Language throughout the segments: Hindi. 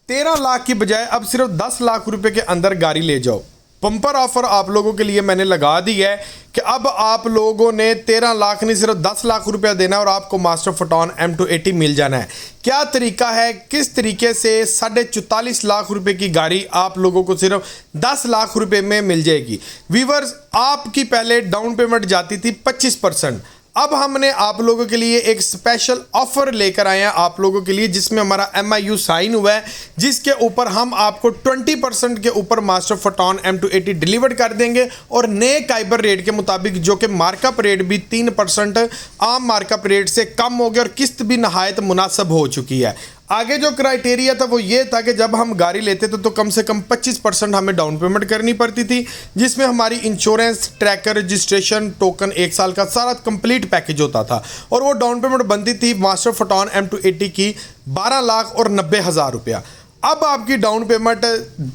13 लाख की बजाय अब सिर्फ 10 लाख रुपए के अंदर गाड़ी ले जाओ। बम्पर ऑफर आप लोगों के लिए मैंने लगा दी है कि अब आप लोगों ने 13 लाख नहीं सिर्फ 10 लाख रुपया देना है और आपको मास्टर फोटोन M280 मिल जाना है। क्या तरीका है, किस तरीके से 44.5 लाख रुपए की गाड़ी आप लोगों को सिर्फ 10 लाख रुपए में मिल जाएगी। व्यूवर्स, आपकी पहले डाउन पेमेंट जाती थी 25%, अब हमने आप लोगों के लिए एक स्पेशल ऑफर लेकर आए हैं आप लोगों के लिए, जिसमें हमारा MIU साइन हुआ है, जिसके ऊपर हम आपको 20% के ऊपर मास्टर फोटोन M280 डिलीवर कर देंगे और नए काइबर रेट के मुताबिक, जो कि मार्कअप रेट भी 3% आम मार्कअप रेट से कम हो गया और किस्त भी नहायत मुनासिब हो चुकी है। आगे जो क्राइटेरिया था वो ये था कि जब हम गाड़ी लेते थे तो कम से कम 25% हमें डाउन पेमेंट करनी पड़ती थी, जिसमें हमारी इंश्योरेंस, ट्रैकर, रजिस्ट्रेशन, टोकन, 1 साल का सारा कंप्लीट पैकेज होता था और वो डाउन पेमेंट बनती थी मास्टर फोटोन M280 की 12,90,000 रुपया। अब आपकी डाउन पेमेंट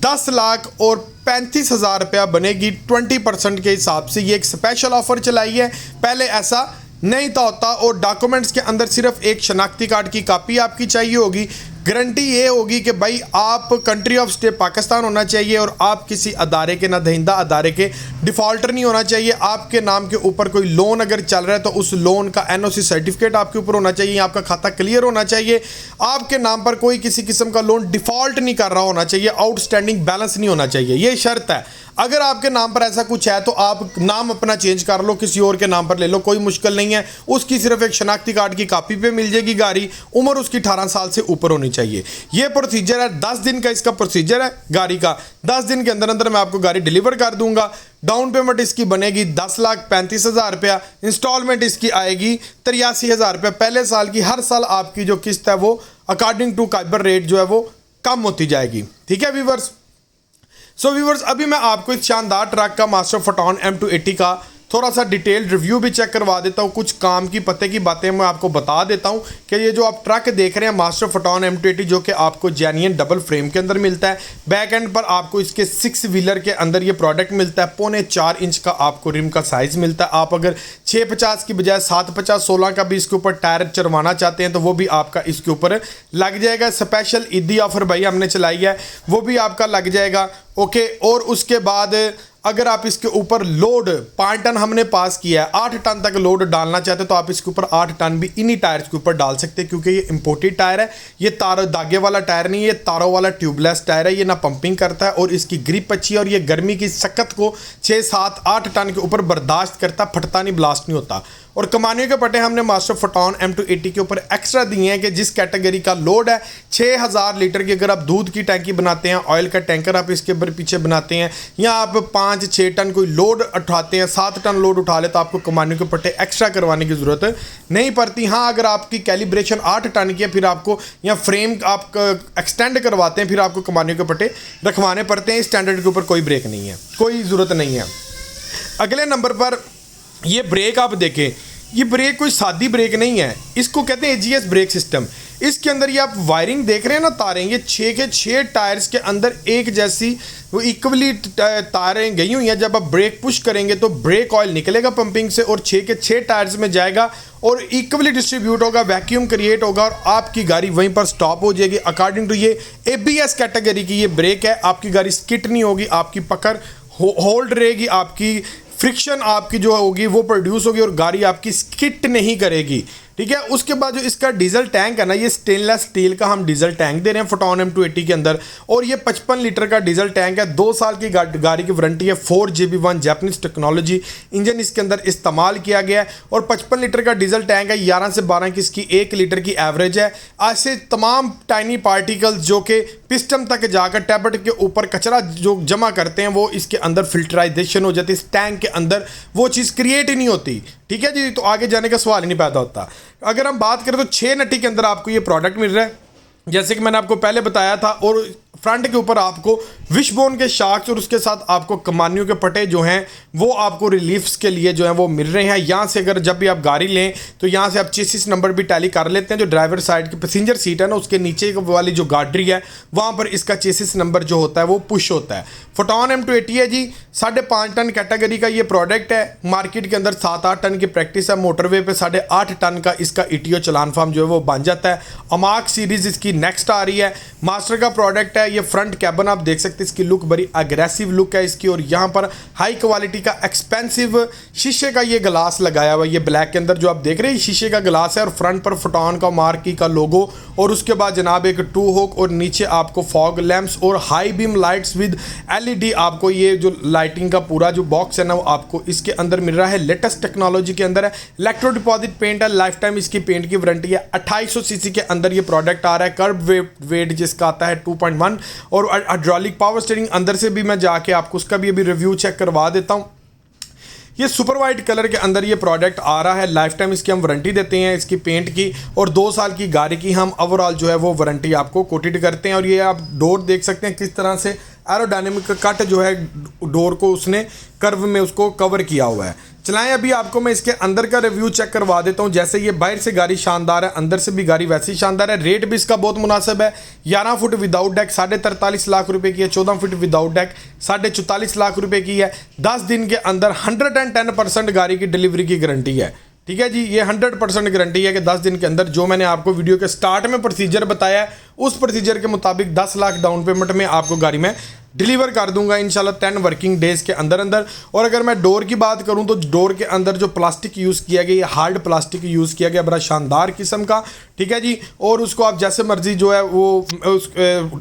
10,35,000 रुपया बनेगी 20% के हिसाब से। ये एक स्पेशल ऑफर चलाई है, पहले ऐसा नहीं था होता। और डॉक्यूमेंट्स के अंदर सिर्फ एक शनाख्ती कार्ड की कॉपी आपकी चाहिए होगी। गारंटी ये होगी कि भाई आप कंट्री ऑफ स्टे पाकिस्तान होना चाहिए और आप किसी अदारे के ना दहिंदा अदारे के डिफ़ॉल्टर नहीं होना चाहिए। आपके नाम के ऊपर कोई लोन अगर चल रहा है तो उस लोन का NOC सर्टिफिकेट आपके ऊपर होना चाहिए, आपका खाता क्लियर होना चाहिए, आपके नाम पर कोई किसी किस्म का लोन डिफ़ॉल्ट नहीं कर रहा होना चाहिए, आउटस्टैंडिंग बैलेंस नहीं होना चाहिए, ये शर्त है। अगर आपके नाम पर ऐसा कुछ है तो आप नाम अपना चेंज कर लो, किसी और के नाम पर ले लो, कोई मुश्किल नहीं है। उसकी सिर्फ एक शनाख्ती कार्ड की कॉपी पे मिल जाएगी गाड़ी, उम्र उसकी 18 साल से ऊपर होनी चाहिए। ये प्रोसीजर है, 10 दिन का इसका प्रोसीजर है गाड़ी का। 10 दिन के अंदर अंदर मैं आपको गाड़ी डिलीवर कर दूंगा। डाउन पेमेंट इसकी बनेगी 10,35,000 रुपया, इंस्टॉलमेंट इसकी आएगी 83,000 रुपया। पहले साल की हर साल आपकी जो किस्त है वो अकॉर्डिंग टू काइबर रेट जो है वो कम होती जाएगी। ठीक है व्यूवर्स। सो व्यूवर्स, अभी मैं आपको इस शानदार ट्रक का मास्टर फोटोन M280 का थोड़ा सा डिटेल रिव्यू भी चेक करवा देता हूँ। कुछ काम की पते की बातें मैं आपको बता देता हूँ कि ये जो आप ट्रक देख रहे हैं मास्टर फोटोन M280, जो कि आपको जेन्युइन डबल फ्रेम के अंदर मिलता है। बैक एंड पर आपको इसके 6 व्हीलर के अंदर ये प्रोडक्ट मिलता है। 4.25 इंच का आपको रिम का साइज़ मिलता है। आप अगर 650 की बजाय 750 16 का भी इसके ऊपर टायर चरवाना चाहते हैं तो वो भी आपका इसके ऊपर लग जाएगा। स्पेशल ईदी ऑफर भाई हमने चलाई है, वो भी आपका लग जाएगा। ओके, और उसके बाद अगर आप इसके ऊपर लोड 5 टन हमने पास किया है, 8 टन तक लोड डालना चाहते हैं तो आप इसके ऊपर 8 टन भी इन्हीं टायर्स के ऊपर डाल सकते हैं, क्योंकि ये इंपोर्टेड टायर है। ये तारों दागे वाला टायर नहीं है, ये तारों वाला ट्यूबलेस टायर है। ये ना पंपिंग करता है और इसकी ग्रिप अच्छी है और ये गर्मी की सख्त को 6, 7, 8 टन के ऊपर बर्दाश्त करता, फटता नहीं, ब्लास्ट नहीं होता। और कमानियों के पट्टे हमने मास्टर फोटोन M280 के ऊपर एक्स्ट्रा दिए हैं कि जिस कैटेगरी का लोड है 6000 लीटर की, अगर आप दूध की टैंकी बनाते हैं, ऑयल का टैंकर आप इसके ऊपर पीछे बनाते हैं, या आप 5-6 टन कोई लोड उठाते हैं, 7 टन लोड उठा ले, तो आपको कमानियों के पट्टे एक्स्ट्रा करवाने की ज़रूरत नहीं पड़ती। हाँ, अगर आपकी कैलिब्रेशन 8 टन की है, फिर आपको या फ्रेम आप एक्सटेंड करवाते हैं, फिर आपको कमानियों के पट्टे रखवाने पड़ते हैं। इस स्टैंडर्ड के ऊपर कोई ब्रेक नहीं है, कोई ज़रूरत नहीं है। अगले नंबर पर ये ब्रेक आप देखें, ये ब्रेक कोई सादी ब्रेक नहीं है, इसको कहते हैं AGS ब्रेक सिस्टम। इसके अंदर ये आप वायरिंग देख रहे हैं ना, तारें, ये 6 के 6 टायर्स के अंदर एक जैसी वो इक्वली तारें गई हुई हैं। जब आप ब्रेक पुश करेंगे तो ब्रेक ऑयल निकलेगा पंपिंग से और 6 के 6 टायर्स में जाएगा और इक्वली डिस्ट्रीब्यूट होगा, वैक्यूम क्रिएट होगा और आपकी गाड़ी वहीं पर स्टॉप हो जाएगी। अकॉर्डिंग टू ये ABS कैटेगरी की ये ब्रेक है। आपकी गाड़ी स्किट नहीं होगी, आपकी पकड़ होल्ड रहेगी, आपकी फ्रिक्शन आपकी जो होगी वो प्रोड्यूस होगी और गाड़ी आपकी स्किट नहीं करेगी। ठीक है। उसके बाद जो इसका डीजल टैंक है ना, ये स्टेनलेस स्टील का हम डीजल टैंक दे रहे हैं फोटोन M280 के अंदर, और ये 55 लीटर का डीजल टैंक है। 2 साल की गाड़ी की वारंटी है। 4GB1 जैपनीज टेक्नोलॉजी इंजन इसके अंदर इस्तेमाल किया गया है और 55 लीटर का डीजल टैंक है। 11 से 12 की इसकी 1 लीटर की एवरेज है। ऐसे तमाम टाइनी पार्टिकल्स जो कि पिस्टन तक जाकर टैबलेट के ऊपर कचरा जो जमा करते हैं वो इसके अंदर फिल्टराइजेशन हो जाती है। इस टैंक के अंदर वो चीज़ क्रिएट ही नहीं होती। ठीक है जी, तो आगे जाने का सवाल ही नहीं पैदा होता। अगर हम बात करें तो 6 नटी के अंदर आपको ये प्रोडक्ट मिल रहा है, जैसे कि मैंने आपको पहले बताया था, और फ्रंट के ऊपर आपको विशबोन के शार्क्स और उसके साथ आपको कमानियों के पट्टे जो हैं वो आपको रिलीफ्स के लिए जो है वो मिल रहे हैं। यहाँ से अगर जब भी आप गाड़ी लें तो यहाँ से आप चेसिस नंबर भी टैली कर लेते हैं। जो ड्राइवर साइड की पैसेंजर सीट है ना, उसके नीचे वाली जो गाड़ी है वहाँ पर इसका चेसिस नंबर जो होता है वो पुश होता है। फोटॉन M280 है जी, 5.5 टन कैटेगरी का ये प्रोडक्ट है। मार्केट के अंदर 7-8 टन की प्रैक्टिस है। मोटरवे पे 8.5 टन का इसका ETO चलान फार्म जो है वो बन जाता है। अमाक सीरीज इसकी नेक्स्ट आ रही है। मास्टर का प्रोडक्ट है। ये फ्रंट कैबिन आप देख सकते हैं, इसकी लुक बड़ी अग्रेसिव लुक है इसकी। और यहाँ पर हाई क्वालिटी का एक्सपेंसिव शीशे का ये ग्लास लगाया हुआ है। ये ब्लैक के अंदर जो आप देख रहे हैं शीशे का ग्लास है और फ्रंट पर फोटॉन का मार्की का लोगो और उसके बाद जनाब एक 2 हुक और नीचे आपको फॉग लैंप्स और high beam lights with LED आपको ये जो लाइटिंग का पूरा जो बॉक्स है ना वो आपको इसके अंदर मिल रहा है। लेटेस्ट टेक्नोलॉजी के अंदर है। इलेक्ट्रो डिपॉजिट पेंट है। लाइफ टाइम इसकी पेंट की वारंटी है। 2800 सीसी के अंदर ये प्रोडक्ट आ रहा है। कर्ब वेट जिसका आता है 2.1 और हाइड्रोलिक पावर स्टीयरिंग अंदर से भी मैं जाके आपको उसका भी अभी रिव्यू चेक करवा देता हूँ। ये सुपर वाइट कलर के अंदर ये प्रोडक्ट आ रहा है। लाइफ टाइम इसकी हम वारंटी देते हैं इसकी पेंट की और 2 साल की गाड़ी की हम ओवरऑल जो है वो वारंटी आपको कोटेड करते हैं। और ये आप डोर देख सकते हैं किस तरह से एरोडायनेमिक कट जो है डोर को उसने कर्व में उसको कवर किया हुआ है। चलाएं अभी आपको मैं इसके अंदर का रिव्यू चेक करवा देता हूं। जैसे ये बाहर से गाड़ी शानदार है, अंदर से भी गाड़ी वैसी शानदार है। रेट भी इसका बहुत मुनासिब है। 11 फुट विदाउट डेक 43.5 लाख रुपए की है। 14 फुट विदाउट डेक 44.5 लाख रुपए की है। 10 दिन के अंदर 110% गाड़ी की डिलीवरी की गारंटी है। ठीक है जी, ये 100% गारंटी है कि 10 दिन के अंदर जो मैंने आपको वीडियो के स्टार्ट में प्रोसीजर बताया है उस प्रोसीजर के मुताबिक 10 लाख डाउन पेमेंट में आपको गाड़ी में डिलीवर कर दूंगा इंशाल्लाह 10 वर्किंग डेज़ के अंदर अंदर। और अगर मैं डोर की बात करूं तो डोर के अंदर जो प्लास्टिक यूज़ किया गया, ये हार्ड प्लास्टिक यूज़ किया गया, बड़ा शानदार किस्म का। ठीक है जी, और उसको आप जैसे मर्जी जो है वो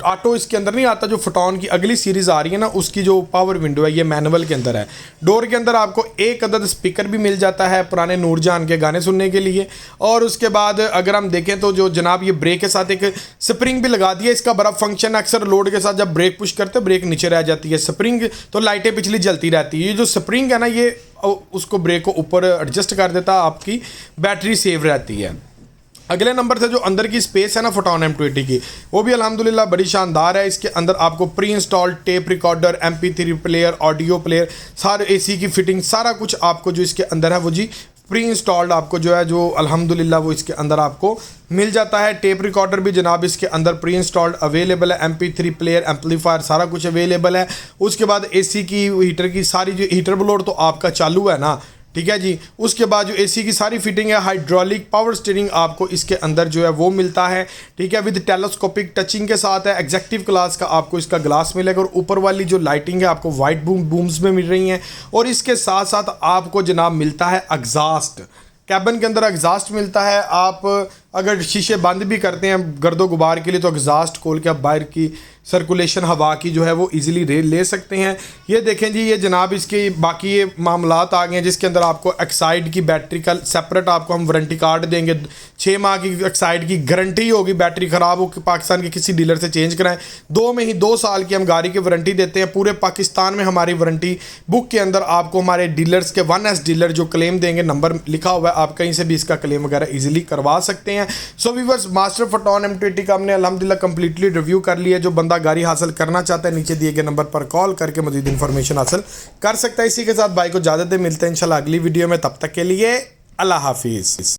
ऑटो इसके अंदर नहीं आता। जो फोटॉन की अगली सीरीज़ आ रही है ना उसकी जो पावर विंडो है ये मैनुअल के अंदर है। डोर के अंदर आपको एक अदद स्पीकर भी मिल जाता है पुराने नूरजहान के गाने सुनने के लिए। और उसके बाद अगर हम देखें तो जो जनाब ये ब्रेक के साथ एक स्प्रिंग भी लगा दिया। इसका बड़ा फंक्शन अक्सर लोड के साथ जब ब्रेक पुश करते ब्रेक नीचे रह जाती है स्प्रिंग, तो लाइटें पिछली जलती रहती है। ये जो स्प्रिंग है ना ये उसको ब्रेक को ऊपर एडजस्ट कर देता है, आपकी बैटरी सेव रहती है। अगले नंबर से जो अंदर की स्पेस है ना फोटॉन M280 की वो भी अल्हम्दुलिल्लाह बड़ी शानदार है। इसके अंदर आपको pre installed tape recorder, MP3 player, audio player, सारे AC की फिटिंग, सारा कुछ आपको जो इसके अंदर है वो जी प्री इंस्टॉल्ड आपको जो है जो अल्हम्दुलिल्लाह वो इसके अंदर आपको मिल जाता है। टेप रिकॉर्डर भी जनाब इसके अंदर प्री इंस्टॉल्ड अवेलेबल है। MP3 प्लेयर, एम्पलीफायर सारा कुछ अवेलेबल है। उसके बाद AC की हीटर की सारी जो हीटर ब्लोअर तो आपका चालू है ना, ठीक है जी। उसके बाद जो AC की सारी फिटिंग है, हाइड्रोलिक पावर स्टीयरिंग आपको इसके अंदर जो है वो मिलता है। ठीक है, विद टेलीस्कोपिक टचिंग के साथ है। एग्जेक्टिव क्लास का आपको इसका ग्लास मिलेगा और ऊपर वाली जो लाइटिंग है आपको वाइट बूम्स में मिल रही हैं। और इसके साथ साथ आपको जनाब मिलता है एग्जॉस्ट। कैबिन के अंदर एग्जॉस्ट मिलता है। आप अगर शीशे बंद भी करते हैं गर्दो गुबार के लिए तो एग्जॉस्ट खोल के आप बाहर की सर्कुलेशन हवा की जो है वो इजीली ले सकते हैं। ये देखें जी, ये जनाब इसके बाकी ये मामलात आ गए हैं जिसके अंदर आपको एक्साइड की बैटरी का सेपरेट आपको हम वारंटी कार्ड देंगे। 6 माह की एक्साइड की गारंटी होगी। बैटरी ख़राब हो पाकिस्तान के किसी डीलर से चेंज कराएं। 2 में ही 2 साल की हम गाड़ी की वारंटी देते हैं। पूरे पाकिस्तान में हमारी वारंटी बुक के अंदर आपको हमारे डीलर्स के 1S डीलर जो क्लेम देंगे, नंबर लिखा हुआ है, आप कहीं से भी इसका क्लेम वगैरह ईजिली करवा सकते हैं। So viewers, master photon M280 का हमने अल्हम्दुलिल्लाह कंप्लीटली रिव्यू कर लिया। जो बंदा गाड़ी हासिल करना चाहता है नीचे दिए गए नंबर पर कॉल करके मज़ीद इन्फॉर्मेशन हासिल कर सकता है। इसी के साथ भाई को इजाज़त दे, मिलते हैं इंशाल्लाह अगली वीडियो में। तब तक के लिए अल्लाह हाफिज़।